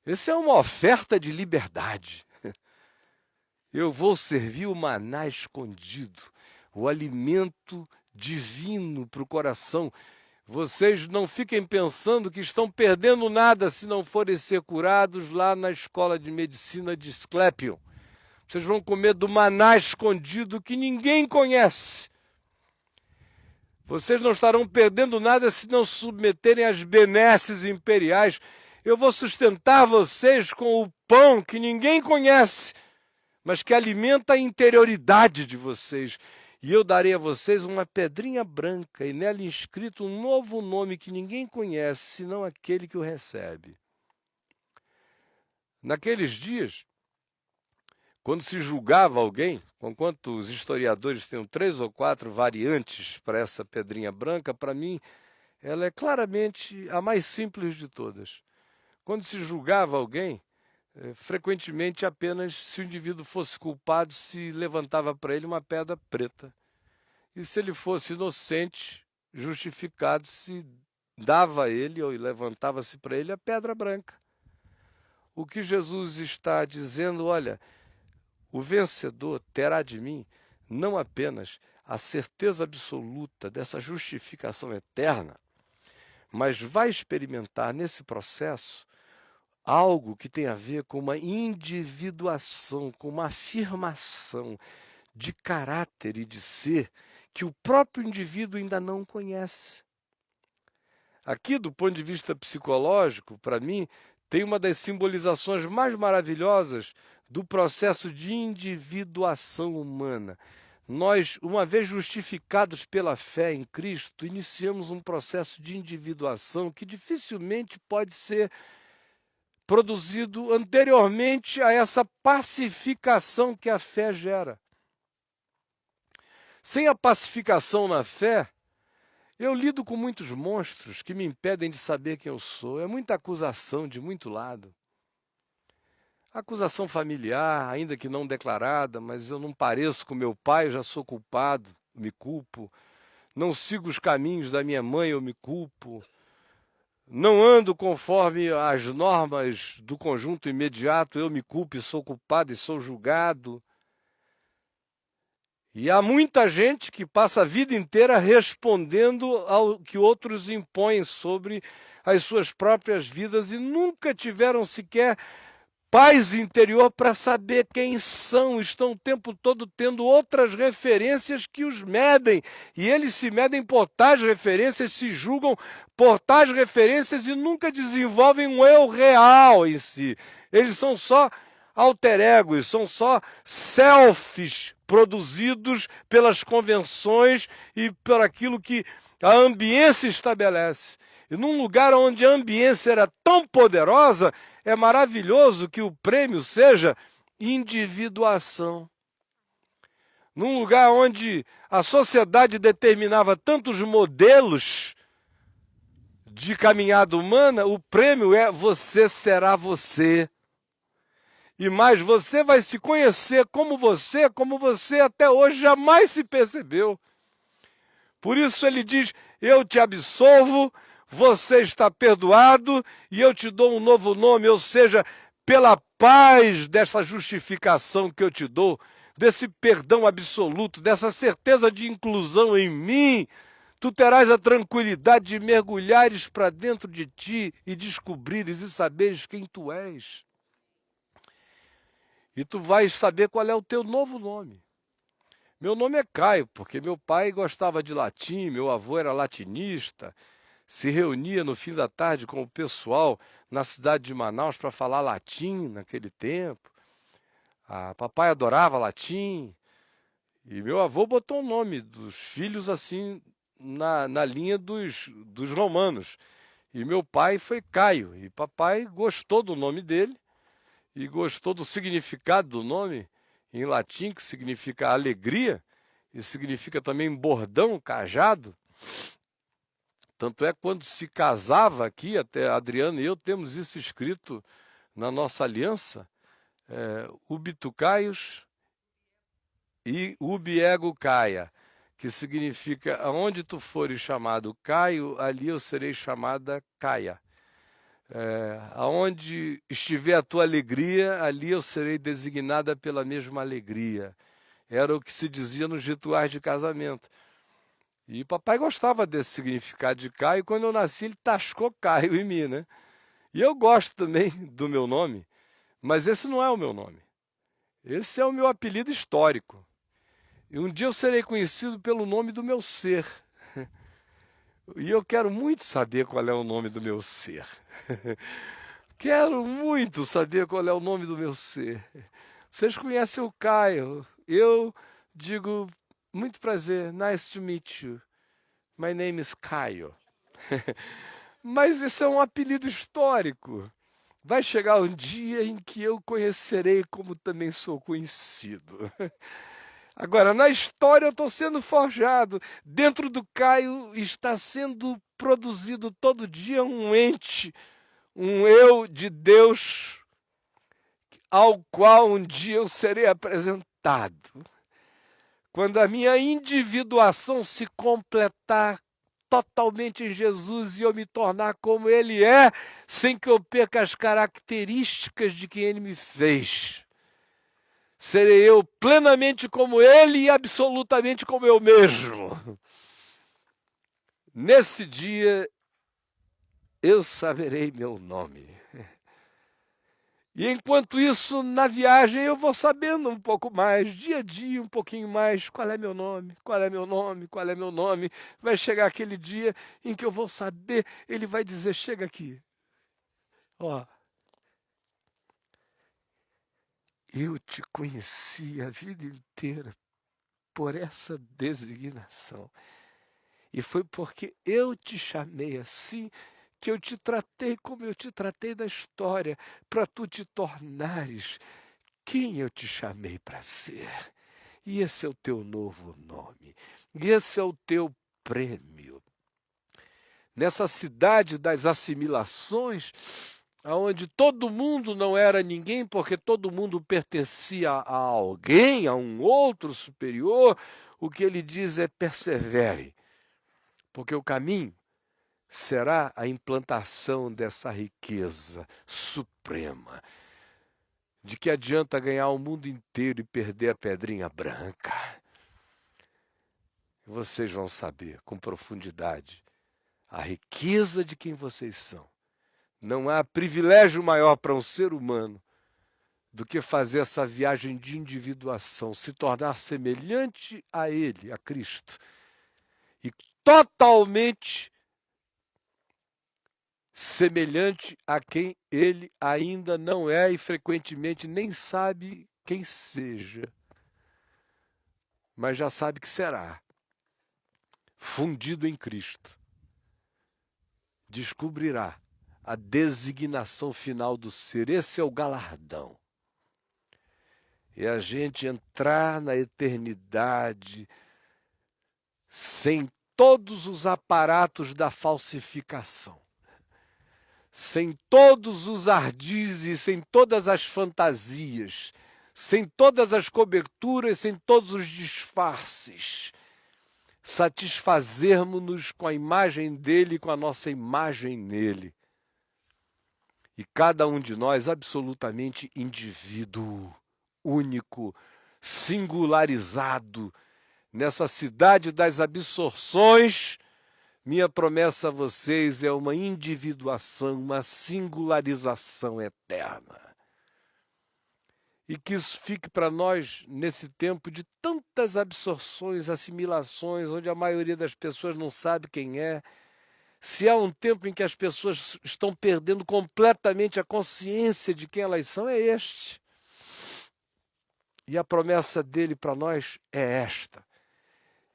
Essa é uma oferta de liberdade. Eu vou servir o maná escondido, o alimento divino para o coração. Vocês não fiquem pensando que estão perdendo nada se não forem ser curados lá na escola de medicina de Asclepion. Vocês vão comer do maná escondido que ninguém conhece. Vocês não estarão perdendo nada se não se submeterem às benesses imperiais. Eu vou sustentar vocês com o pão que ninguém conhece, mas que alimenta a interioridade de vocês. E eu darei a vocês uma pedrinha branca, e nela inscrito um novo nome que ninguém conhece, senão aquele que o recebe. Naqueles dias, quando se julgava alguém, enquanto os historiadores têm 3 ou 4 variantes para essa pedrinha branca, para mim, ela é claramente a mais simples de todas. Quando se julgava alguém, frequentemente apenas se o indivíduo fosse culpado, se levantava para ele uma pedra preta. E se ele fosse inocente, justificado, se dava a ele ou levantava-se para ele a pedra branca. O que Jesus está dizendo, olha, o vencedor terá de mim não apenas a certeza absoluta dessa justificação eterna, mas vai experimentar nesse processo algo que tem a ver com uma individuação, com uma afirmação de caráter e de ser que o próprio indivíduo ainda não conhece. Aqui, do ponto de vista psicológico, para mim, tem uma das simbolizações mais maravilhosas do processo de individuação humana. Nós, uma vez justificados pela fé em Cristo, iniciamos um processo de individuação que dificilmente pode ser produzido anteriormente a essa pacificação que a fé gera. Sem a pacificação na fé, Eu lido com muitos monstros que me impedem de saber quem eu sou. É muita acusação de muito lado. Acusação familiar, ainda que não declarada, mas eu não pareço com meu pai, eu já sou culpado, me culpo. Não sigo os caminhos da minha mãe, eu me culpo. Não ando conforme as normas do conjunto imediato, eu me culpo e sou culpado e sou julgado. E há muita gente que passa a vida inteira respondendo ao que outros impõem sobre as suas próprias vidas e nunca tiveram sequer paz interior para saber quem são, estão o tempo todo tendo outras referências que os medem, e eles se medem por tais referências, se julgam por tais referências e nunca desenvolvem um eu real em si. Eles são só alter egos, são só selfies produzidos pelas convenções e por aquilo que a ambiência estabelece. E num lugar onde a ambiência era tão poderosa, é maravilhoso que o prêmio seja individuação. Num lugar onde a sociedade determinava tantos modelos de caminhada humana, o prêmio é você será você. E mais, você vai se conhecer como você até hoje jamais se percebeu. Por isso ele diz, eu te absolvo, você está perdoado e eu te dou um novo nome, ou seja, pela paz dessa justificação que eu te dou, desse perdão absoluto, dessa certeza de inclusão em mim, tu terás a tranquilidade de mergulhares para dentro de ti e descobrires e saberes quem tu és. E tu vais saber qual é o teu novo nome. Meu nome é Caio, porque meu pai gostava de latim, meu avô era latinista, se reunia no fim da tarde com o pessoal na cidade de Manaus para falar latim naquele tempo. Papai adorava latim. E meu avô botou o nome dos filhos assim na linha dos romanos. E meu pai foi Caio. E papai gostou do nome dele e gostou do significado do nome em latim, que significa alegria, e significa também bordão, cajado. Tanto é que quando se casava aqui, até a Adriana e eu temos isso escrito na nossa aliança, ubi tu caius e ubi ego caia, que significa, aonde tu fores chamado Caio, ali eu serei chamada Caia. Aonde estiver a tua alegria, ali eu serei designada pela mesma alegria. Era o que se dizia nos rituais de casamento. E papai gostava desse significado de Caio. Quando eu nasci, ele tascou Caio em mim, né? E eu gosto também do meu nome, mas esse não é o meu nome. Esse é o meu apelido histórico. E um dia eu serei conhecido pelo nome do meu ser. E eu quero muito saber qual é o nome do meu ser. Quero muito saber qual é o nome do meu ser. Vocês conhecem o Caio. Eu digo, muito prazer, nice to meet you. My name is Caio. Mas esse é um apelido histórico. Vai chegar um dia em que eu conhecerei como também sou conhecido. Agora, na história eu estou sendo forjado. Dentro do Caio está sendo produzido todo dia um ente, um eu de Deus, ao qual um dia eu serei apresentado. Quando a minha individuação se completar totalmente em Jesus e eu me tornar como Ele é, sem que eu perca as características de quem Ele me fez. Serei eu plenamente como Ele e absolutamente como eu mesmo. Nesse dia, eu saberei meu nome. E enquanto isso, na viagem, eu vou sabendo um pouco mais, dia a dia, um pouquinho mais, qual é meu nome, qual é meu nome, qual é meu nome. Vai chegar aquele dia em que eu vou saber, ele vai dizer, chega aqui. Ó, eu te conheci a vida inteira por essa designação. E foi porque eu te chamei assim que eu te tratei como eu te tratei da história, para tu te tornares quem eu te chamei para ser. E esse é o teu novo nome. E esse é o teu prêmio. nessa cidade das assimilações, onde todo mundo não era ninguém, porque todo mundo pertencia a alguém, a um outro superior, o que ele diz é: persevere, porque o caminho será a implantação dessa riqueza suprema. De que adianta ganhar o mundo inteiro e perder a pedrinha branca? Vocês vão saber com profundidade a riqueza de quem vocês são. Não há privilégio maior para um ser humano do que fazer essa viagem de individuação, se tornar semelhante a Ele, a Cristo, e totalmente semelhante a quem Ele ainda não é e frequentemente nem sabe quem seja, mas já sabe que será. Fundido em Cristo, descobrirá a designação final do ser. Esse é o galardão. É a gente entrar na eternidade sem todos os aparatos da falsificação, sem todos os ardizes, sem todas as fantasias, sem todas as coberturas, sem todos os disfarces. Satisfazermos-nos com a imagem dele, com a nossa imagem nele. E cada um de nós absolutamente indivíduo, único, singularizado, nessa cidade das absorções. Minha promessa a vocês é uma individuação, uma singularização eterna. E que isso fique para nós nesse tempo de tantas absorções, assimilações, onde a maioria das pessoas não sabe quem é. Se há um tempo em que as pessoas estão perdendo completamente a consciência de quem elas são, é este. E a promessa dele para nós é esta.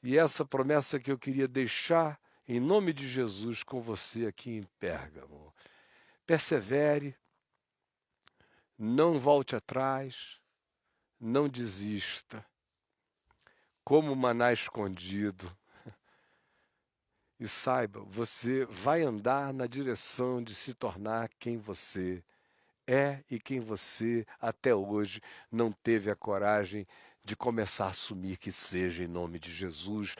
E essa promessa que eu queria deixar em nome de Jesus com você aqui em Pérgamo. Persevere, não volte atrás, não desista. Como maná escondido. E saiba, você vai andar na direção de se tornar quem você é e quem você até hoje não teve a coragem de começar a assumir que seja, em nome de Jesus,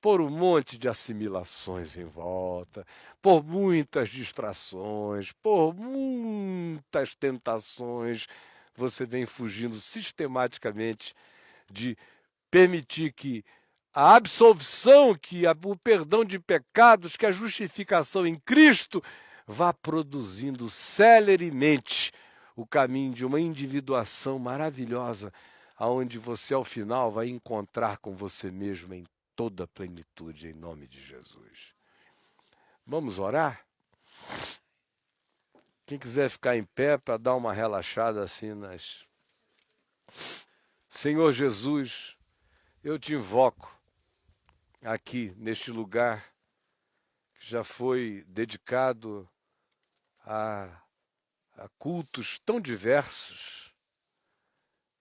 por um monte de assimilações em volta, por muitas distrações, por muitas tentações. Você vem fugindo sistematicamente de permitir que a absolvição, o perdão de pecados, que a justificação em Cristo vá produzindo celeremente o caminho de uma individuação maravilhosa, aonde você ao final vai encontrar com você mesmo em toda a plenitude, em nome de Jesus. Vamos orar? Quem quiser ficar em pé para dar uma relaxada assim nas... Senhor Jesus, eu te invoco aqui neste lugar que já foi dedicado a cultos tão diversos.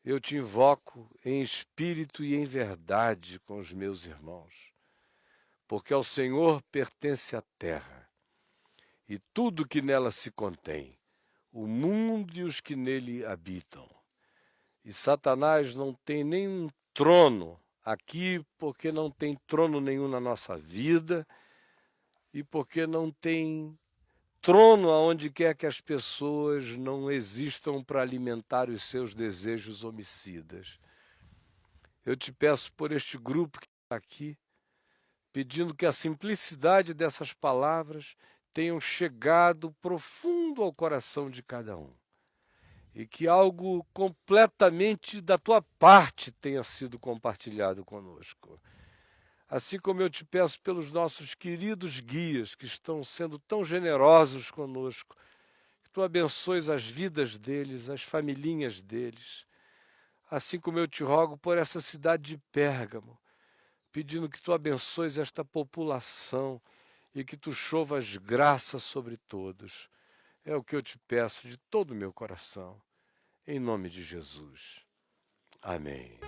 Eu te invoco em espírito e em verdade com os meus irmãos, porque ao Senhor pertence a terra e tudo que nela se contém, o mundo e os que nele habitam. E Satanás não tem nenhum trono aqui, porque não tem trono nenhum na nossa vida e porque não tem trono aonde quer que as pessoas não existam para alimentar os seus desejos homicidas. Eu te peço por este grupo que está aqui, pedindo que a simplicidade dessas palavras tenham chegado profundo ao coração de cada um. E que algo completamente da tua parte tenha sido compartilhado conosco. Assim como eu te peço pelos nossos queridos guias que estão sendo tão generosos conosco, que tu abençoes as vidas deles, as familhinhas deles. Assim como eu te rogo por essa cidade de Pérgamo, pedindo que tu abençoes esta população e que tu chovas graça sobre todos. É o que eu te peço de todo o meu coração. Em nome de Jesus. Amém.